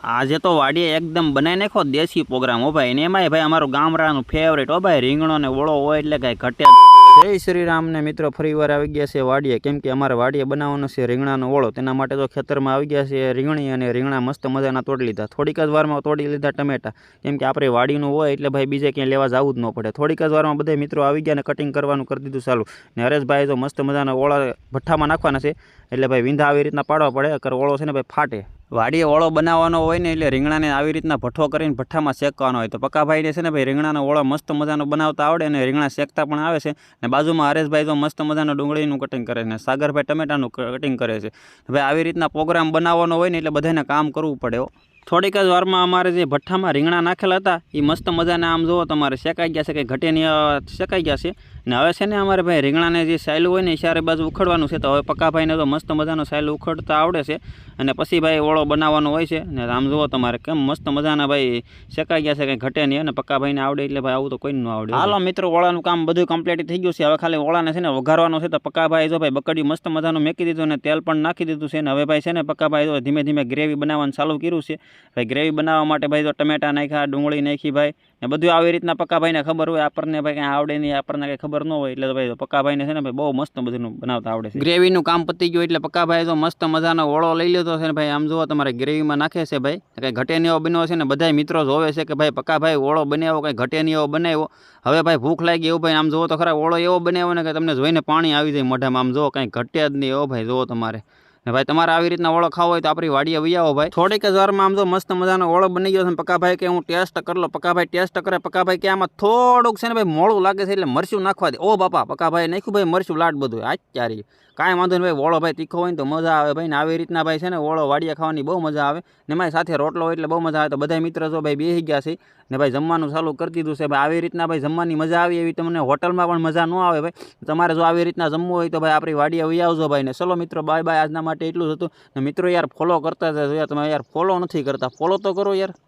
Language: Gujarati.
આજે તો વાડીએ એકદમ બનાવી નાખો દેશી પ્રોગ્રામ હો ભાઈ, ને એમાંય ભાઈ અમારું ગામડાનું ફેવરેટ હો ભાઈ, રીંગણો ને ઓળો હોય એટલે કાંઈ ઘટ્યા. જય શ્રી રામ ને મિત્રો, ફરીવાર આવી ગયા છે વાડીએ, કેમ કે અમારે વાડીએ બનાવવાનો છે રીંગણાનો ઓળો. તેના માટે તો ખેતરમાં આવી ગયા છે રીંગણી, અને રીંગણા મસ્ત મજાના તોડી લીધા. થોડીક જ વારમાં તોડી લીધા ટમેટા, કેમ કે આપણે વાડીનું હોય એટલે ભાઈ બીજે ક્યાંય લેવા જવું જ ન પડે. થોડીક જ વારમાં બધા મિત્રો આવી ગયા ને કટિંગ કરવાનું કરી દીધું ચાલુ. ને હરેશભાઈ તો મસ્ત મજાના ઓળા ભઠ્ઠામાં નાખવાના છે, એટલે ભાઈ વિંધા આવી રીતના પાડવા પડે, અગર ઓળો છે ને ભાઈ ફાટે. વાડીએ ઓળો બનાવવાનો હોય ને એટલે રીંગણાને આવી રીતના ભઠ્ઠો કરીને ભઠ્ઠામાં શેકવાનો હોય. તો પકાભાઈને છે ને ભાઈ રીંગણાનો ઓળો મસ્ત મજાનો બનાવતા આવડે, અને રીંગણા શેકતા પણ આવે છે. ને બાજુમાં હરેશભાઈ તો મસ્ત મજાનું ડુંગળીનું કટિંગ કરે છે, ને સાગરભાઈ ટમેટાનું કટિંગ કરે છે. ભાઈ આવી રીતના પ્રોગ્રામ બનાવવાનો હોય ને એટલે બધાને કામ કરવું પડે. થોડીક જ વારમાં અમારે જે ભઠ્ઠામાં રીંગણા નાખેલા હતા એ મસ્ત મજાના આમ જુઓ તમારે શેકાઈ ગયા છે, કંઈ ઘટેની શેકાઈ ગયા છે. ને હવે છે ને અમારે ભાઈ રીંગણાને જે સાયલું હોય ને એ ચારે બાજુ ઉખડવાનું છે. તો હવે પકાભાઈને તો મસ્ત મજાનો સાયલું ઉખડતા આવડે છે, અને પછી ભાઈ ઓળો બનાવવાનો હોય છે. ને આમ જુઓ તમારે કેમ મસ્ત મજાના ભાઈ શેકાઈ ગયા છે, કંઈ ઘટે નહીં. અને પકાભાઈને આવડે એટલે ભાઈ આવું તો કોઈ ન આવડે. હાલો મિત્રો, ઓળાનું કામ બધું કમ્પ્લીટ થઈ ગયું છે. હવે ખાલી ઓળાને છે ને વઘારવાનો છે. તો પકાભાઈ જો ભાઈ બકડિયું મસ્ત મજાનું મેકી દીધું, અને તેલ પણ નાખી દીધું છે. ને હવે ભાઈ છે ને પકાભાઈ તો ધીમે ધીમે ગ્રેવી બનાવવાનું ચાલુ કર્યું છે. ભાઈ ગ્રેવી બનાવવા માટે ભાઈ તો ટમેટા નાખ્યા, ડુંગળી નાખી ભાઈ, ને બધું આવી રીતના પકાભાઈને ખબર હોય. આપણને ભાઈ કાંઈ આવડે નહીં, આપણને કંઈ ખબર ન હોય, એટલે ભાઈ પકાભાઈને છે ને ભાઈ બહુ મસ્ત બધું બનાવતા આવડે છે. ગ્રેવીનું કામ પતી ગયું એટલે પકાભાઈ તો મસ્ત મજાનો ઓળો લઈ લીધો છે ને ભાઈ, આમ જુઓ તમારે ગ્રેવીમાં નાખે છે ભાઈ. કંઈ ઘટે નહીં એવો બન્યો છે, ને બધા મિત્રો જોવે છે કે ભાઈ પકાભાઈ ઓળો બનાવ્યો, કંઈ ઘટે નહીં એવો બનાવ્યો. હવે ભાઈ ભૂખ લાગી એવું ભાઈ, આમ જુઓ તો ખરા ઓળો એવો બનાવ્યો ને કે તમને જોઈને પાણી આવી જાય મોઢામાં. આમ જુઓ કંઈ ઘટે જ નહીં એવો ભાઈ, જુઓ તમારે. ને ભાઈ તમારે આવી રીતના ઓળો ખાવો હોય તો આપણી વાડીએ વહી આવો ભાઈ. થોડીક જ વારમાં આમ તો મસ્ત મજાનો ઓળો બની ગયો છે. પકાભાઈ કે હું ટેસ્ટ કરી લો. પકાભાઈ ટેસ્ટ કરે. પકાભાઈ કે આમાં થોડુંક છે ને ભાઈ મોળું લાગે છે એટલે મરચું નાખવા દે. ઓ બાપા, પકાભાઈ નાખ્યું ભાઈ મરચું લાટ બધું. આ ચારી કાંઈ વાંધો નહીં ભાઈ, ઓળો ભાઈ તીખો હોય ને તો મજા આવે ભાઈ. ને આવી રીતના ભાઈ છે ને ઓળો વાડીએ ખાવાની બહુ મજા આવે. ને મારી સાથે રોટલો હોય એટલે બહુ મજા આવે. તો બધા મિત્રો જો ભાઈ બેસી ગયા છે ને ભાઈ જમવાનું ચાલુ કરી દીધું છે. ભાઈ આવી રીતના ભાઈ જમવાની મજા આવી એવી તમને હોટલમાં પણ મજા ન આવે ભાઈ. તમારે જો આવી રીતના જમવું હોય તો ભાઈ આપણી વાડીએ વહી આવજો ભાઈ. ને ચલો મિત્રો, બાય બાય. આજના માટે એટલું જ હતું. ને મિત્રો યાર ફોલો કરતા જજો. તમે યાર ફોલો નથી કરતા, ફોલો તો કરો યાર.